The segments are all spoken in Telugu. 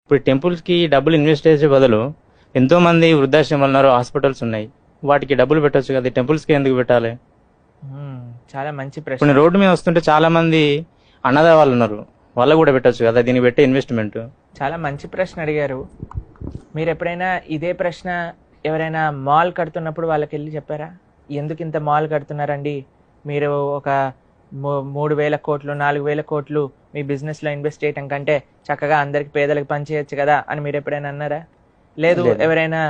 ఇప్పుడు టెంపుల్స్కి డబ్బులు ఇన్వెస్ట్ చేసే బదులు ఎంతోమంది వృద్ధాశ్రమాలు ఉన్నారు, హాస్పిటల్స్ ఉన్నాయి, వాటికి డబ్బులు పెట్టొచ్చు కదా, టెంపుల్స్కి ఎందుకు పెట్టాలి? చాలా మంచి ఇప్పుడు ప్రశ్న. రోడ్డు మీద వస్తుంటే చాలా మంది అన్నదా వాళ్ళు ఉన్నారు, వాళ్ళకు కూడా పెట్టొచ్చు కదా, దీనికి పెట్టే ఇన్వెస్ట్మెంట్. చాలా మంచి ప్రశ్న అడిగారు. మీరు ఎప్పుడైనా ఇదే ప్రశ్న ఎవరైనా మాల్ కడుతున్నప్పుడు వాళ్ళకి వెళ్ళి చెప్పారా? ఎందుకు ఇంత మాల్ కడుతున్నారండి, మీరు ఒక 3,000 కోట్లు 4,000 కోట్లు మీ బిజినెస్లో ఇన్వెస్ట్ చేయటం కంటే చక్కగా అందరికి పేదలకు పనిచేయచ్చు కదా అని మీరు ఎప్పుడైనా అన్నారా? లేదు. ఎవరైనా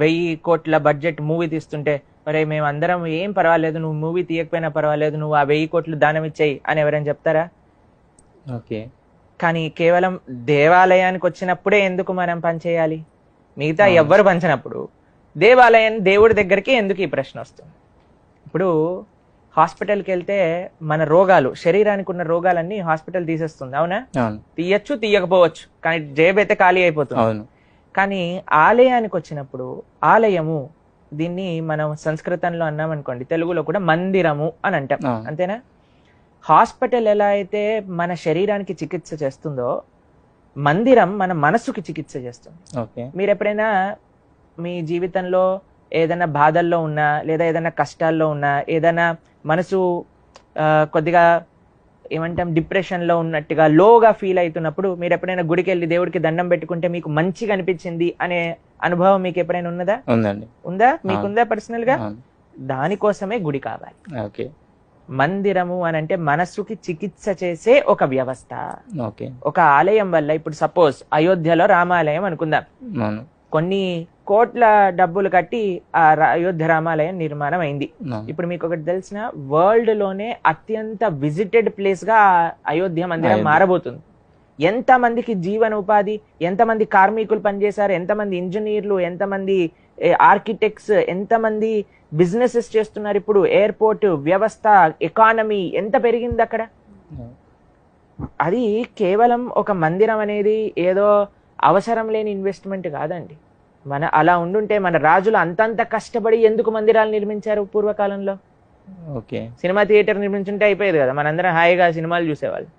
1,000 కోట్ల బడ్జెట్ మూవీ తీస్తుంటే మరి మేము అందరం ఏం పర్వాలేదు, నువ్వు మూవీ తీయకపోయినా పర్వాలేదు, నువ్వు ఆ 1,000 కోట్లు దానం ఇచ్చేయి అని ఎవరైనా చెప్తారా? ఓకే. కానీ కేవలం దేవాలయానికి వచ్చినప్పుడే ఎందుకు మనం పనిచేయాలి? మిగతా ఎవ్వరు పంచినప్పుడు దేవాలయం దేవుడి దగ్గరికి ఎందుకు ఈ ప్రశ్న వస్తుంది? ఇప్పుడు హాస్పిటల్కి వెళ్తే మన రోగాలు, శరీరానికి ఉన్న రోగాలన్నీ హాస్పిటల్ తీసేస్తుంది, అవునా? తీయచ్చు, తీయకపోవచ్చు, కానీ జేబు అయితే ఖాళీ అయిపోతుంది. కానీ ఆలయానికి వచ్చినప్పుడు, ఆలయము దీన్ని మనం సంస్కృతంలో అన్నామనుకోండి, తెలుగులో కూడా మందిరము అని అంటాం, అంతేనా? హాస్పిటల్ ఎలా అయితే మన శరీరానికి చికిత్స చేస్తుందో, మందిరం మన మనసుకి చికిత్స చేస్తుంది. మీరు ఎప్పుడైనా మీ జీవితంలో ఏదైనా బాధల్లో ఉన్నా, లేదా ఏదైనా కష్టాల్లో ఉన్నా, ఏదైనా మనసు కొద్దిగా ఏమంటాం డిప్రెషన్లో ఉన్నట్టుగా లోగా ఫీల్ అవుతున్నప్పుడు మీరు ఎప్పుడైనా గుడికి వెళ్ళి దేవుడికి దండం పెట్టుకుంటే మీకు మంచిగా అనిపించింది అనే అనుభవం మీకు ఎప్పుడైనా ఉన్నదా? ఉందా? మీకుందా పర్సనల్ గా? దానికోసమే గుడి కావాలి. మందిరము అని అంటే మనస్సుకి చికిత్స చేసే ఒక వ్యవస్థ. ఒక ఆలయం వల్ల, ఇప్పుడు సపోజ్ అయోధ్యలో రామాలయం అనుకుందాం, కొన్ని కోట్ల డబ్బులు కట్టి ఆ అయోధ్య రామాలయం నిర్మాణం అయింది. ఇప్పుడు మీకు ఒకటి తెలిసిన, వరల్డ్ లోనే అత్యంత విజిటెడ్ ప్లేస్ గా అయోధ్య మందిరం మారబోతుంది. ఎంత మందికి జీవన ఉపాధి, ఎంతమంది కార్మికులు పనిచేశారు, ఎంతమంది ఇంజనీర్లు, ఎంతమంది ఆర్కిటెక్ట్స్, ఎంతమంది బిజినెసెస్ చేస్తున్నారు. ఇప్పుడు ఎయిర్పోర్ట్ వ్యవస్థ, ఎకానమీ ఎంత పెరిగింది అక్కడ. అది కేవలం ఒక మందిరం అనేది ఏదో అవసరం లేని ఇన్వెస్ట్మెంట్ కాదండి. అలా ఉండుంటే మన రాజులు అంతంత కష్టపడి ఎందుకు మందిరాలు నిర్మించారు పూర్వకాలంలో? సినిమా థియేటర్ నిర్మించుంటే అయిపోయేది కదా, మనందరం హాయిగా సినిమాలు చూసేవాళ్ళు.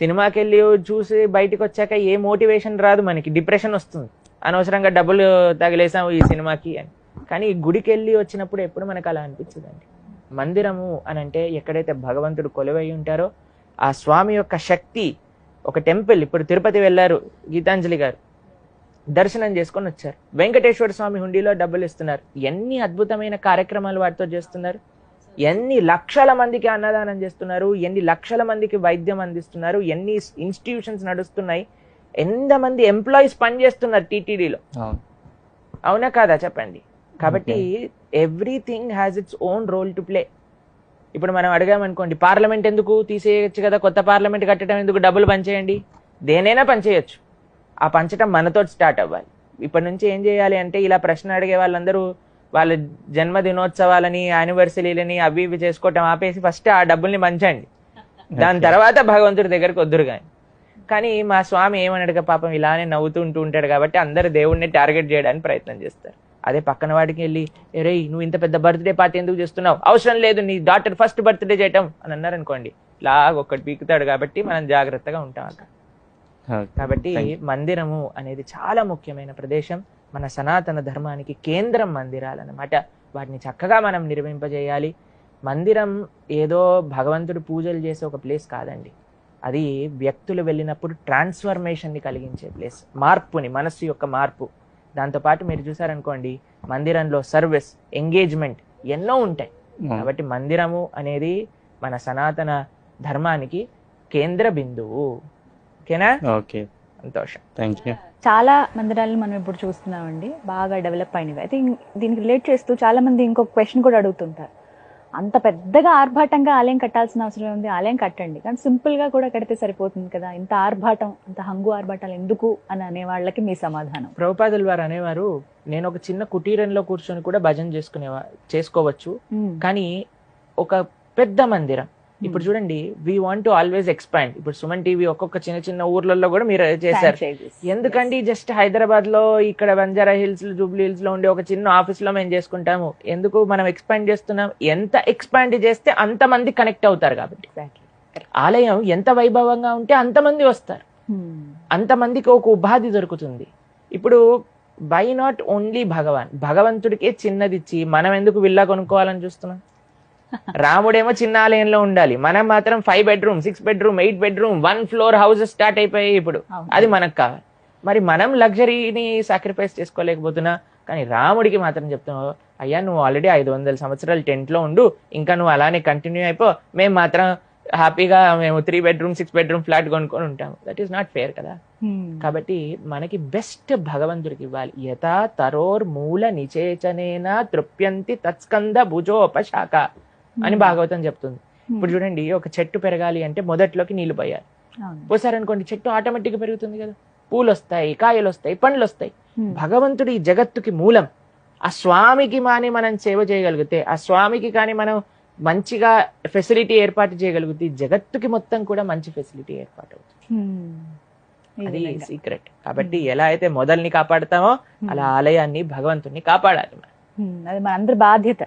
సినిమాకి వెళ్ళి చూసి బయటకు వచ్చాక ఏ మోటివేషన్ రాదు, మనకి డిప్రెషన్ వస్తుంది, అనవసరంగా డబ్బులు తగిలేసాం ఈ సినిమాకి అని. కానీ గుడికి వెళ్ళి వచ్చినప్పుడు ఎప్పుడు మనకు అలా అనిపించదండి. మందిరము అని అంటే ఎక్కడైతే భగవంతుడు కొలువై ఉంటారో ఆ స్వామి యొక్క శక్తి. ఒక టెంపుల్, ఇప్పుడు తిరుపతి వెళ్ళారు గీతాంజలి గారు, దర్శనం చేసుకొని వచ్చారు, వెంకటేశ్వర స్వామి హుండీలో డబ్బులు ఇస్తున్నారు. ఎన్ని అద్భుతమైన కార్యక్రమాలు వాటితో చేస్తున్నారు, ఎన్ని లక్షల మందికి అన్నదానం చేస్తున్నారు, ఎన్ని లక్షల మందికి వైద్యం అందిస్తున్నారు, ఎన్ని ఇన్స్టిట్యూషన్స్ నడుస్తున్నాయి, ఎంతమంది ఎంప్లాయీస్ పనిచేస్తున్నారు టీటీడీలో, అవునా కాదా చెప్పండి? కాబట్టి everything has its own role to play. ఇప్పుడు మనం అడిగామనుకోండి, పార్లమెంట్ ఎందుకు తీసేయచ్చు కదా, కొత్త పార్లమెంట్ కట్టడం ఎందుకు, డబ్బులు పనిచేయండి, దేనైనా పనిచేయచ్చు. ఆ పంచడం మనతో స్టార్ట్ అవ్వాలి. ఇప్పటి నుంచి ఏం చేయాలి అంటే, ఇలా ప్రశ్న అడిగే వాళ్ళందరూ వాళ్ళ జన్మదినోత్సవాలని, యానివర్సరీలని అవి ఇవి చేసుకోవటం ఆపేసి ఫస్ట్ ఆ డబ్బుల్ని పంచండి, దాని తర్వాత భగవంతుడి దగ్గరికి వద్దురు. కానీ మా స్వామి ఏమన్నాడుగా పాపం, ఇలానే నవ్వుతుంటూ ఉంటాడు కాబట్టి అందరు దేవుడిని టార్గెట్ చేయడానికి ప్రయత్నం చేస్తారు. అదే పక్కన వాడికి వెళ్ళి, రే నువ్వు ఇంత పెద్ద బర్త్డే పార్టీ ఎందుకు చేస్తున్నావు, అవసరం లేదు, నీ డాటర్ ఫస్ట్ బర్త్డే చేయటం అని అన్నారనుకోండి, లాగా ఒక్కటి పీకుతాడు. కాబట్టి మనం జాగ్రత్తగా ఉంటాం అక్కడ. కాబట్టి మందిరము అనేది చాలా ముఖ్యమైన ప్రదేశం. మన సనాతన ధర్మానికి కేంద్రం మందిరాలన్నమాట. వాటిని చక్కగా మనం నిర్మింపజేయాలి. మందిరం ఏదో భగవంతుడు పూజలు చేసే ఒక ప్లేస్ కాదండి. అది వ్యక్తులు వెళ్ళినప్పుడు ట్రాన్స్ఫర్మేషన్ని కలిగించే ప్లేస్, మార్పుని, మనస్సు యొక్క మార్పు. దాంతోపాటు మీరు చూసారనుకోండి, మందిరంలో సర్వీస్, ఎంగేజ్మెంట్ ఎన్నో ఉంటాయి. కాబట్టి మందిరము అనేది మన సనాతన ధర్మానికి కేంద్ర బిందువు. ఓకేనా? ఓకే, సంతోషం, థ్యాంక్ యూ. చాలా మందిరాలను మనం ఇప్పుడు చూస్తున్నామండి, బాగా డెవలప్ అయినవి. అయితే దీనికి రిలేట్ చేస్తూ చాలా మంది ఇంకొక క్వశ్చన్ కూడా అడుగుతుంటారు, అంత పెద్దగా ఆర్భాటంగా ఆలయం కట్టాల్సిన అవసరం ఉంది, ఆలయం కట్టండి కానీ సింపుల్ గా కూడా కడితే సరిపోతుంది కదా, ఇంత ఆర్భాటం, అంత హంగు ఆర్భాటాలు ఎందుకు అని అనే వాళ్ళకి మీ సమాధానం? ప్రభుపాదుల వారు అనేవారు, నేను ఒక చిన్న కుటీరంలో కూర్చొని కూడా భజన చేసుకోవచ్చు, కానీ ఒక పెద్ద మందిరం, ఇప్పుడు చూడండి, we want to always expand. ఇప్పుడు సుమన్ టీవీ ఒక్కొక్క చిన్న చిన్న ఊర్లలో కూడా మీరు చేశారు. ఎందుకండి జస్ట్ హైదరాబాద్ లో, ఇక్కడ బంజారా హిల్స్, జూబ్లీ హిల్స్ లో ఉండే ఒక చిన్న ఆఫీస్ లో మేము చేసుకుంటాము, ఎందుకు మనం ఎక్స్పాండ్ చేస్తున్నాం? ఎంత ఎక్స్పాండ్ చేస్తే అంత మంది కనెక్ట్ అవుతారు. కాబట్టి ఆలయం ఎంత వైభవంగా ఉంటే అంతమంది వస్తారు. అంతమందికి ఒక ఉపాధి దొరుకుతుంది. ఇప్పుడు వై నాట్ ఓన్లీ భగవంతుడికే చిన్నదిచ్చి మనం ఎందుకు విల్లా కొనుక్కోవాలని చూస్తున్నాం? రాముడేమో చిన్న ఆలయంలో ఉండాలి, మనం మాత్రం 5 bedroom 6 bedroom 8 bedroom 1 floor houses start అయిపోయాయి ఇప్పుడు. అది మనకు కావాలి. మరి మనం లగ్జరీని సాక్రిఫైస్ చేసుకోలేకపోతున్నా, కానీ రాముడికి మాత్రం చెప్తున్నావు, అయ్యా నువ్వు ఆల్రెడీ 500 సంవత్సరాలు టెంట్ లో ఉండు, ఇంకా నువ్వు అలానే కంటిన్యూ అయిపో, మేము మాత్రం హ్యాపీగా మేము 3 bedroom 6 bedroom ఫ్లాట్ కొనుక్కొని ఉంటాము. దట్ ఈస్ నాట్ ఫేర్ కదా. కాబట్టి మనకి బెస్ట్ భగవంతుడికి ఇవ్వాలి. యథా తరోర్ మూల నిచేచనేన తృప్యంతి తత్స్కంద భుజోపశాఖ అని భాగవతం చెప్తుంది. ఇప్పుడు చూడండి, ఒక చెట్టు పెరగాలి అంటే మొదట్లోకి నీళ్లు పోయాలి. పోసారనుకోండి చెట్టు ఆటోమేటిక్ గా పెరుగుతుంది కదా, పూలు వస్తాయి, కాయలు వస్తాయి, పండ్లు వస్తాయి. భగవంతుడు ఈ జగత్తుకి మూలం. ఆ స్వామికి మాని మనం సేవ చేయగలిగితే, ఆ స్వామికి కానీ మనం మంచిగా ఫెసిలిటీ ఏర్పాటు చేయగలిగితే, జగత్తుకి మొత్తం కూడా మంచి ఫెసిలిటీ ఏర్పాటు అవుతుంది. అది సీక్రెట్. కాబట్టి ఎలా అయితే మొదల్ని కాపాడుతామో అలా ఆలయాన్ని, భగవంతుని కాపాడాలి. అది మన అందరి బాధ్యత.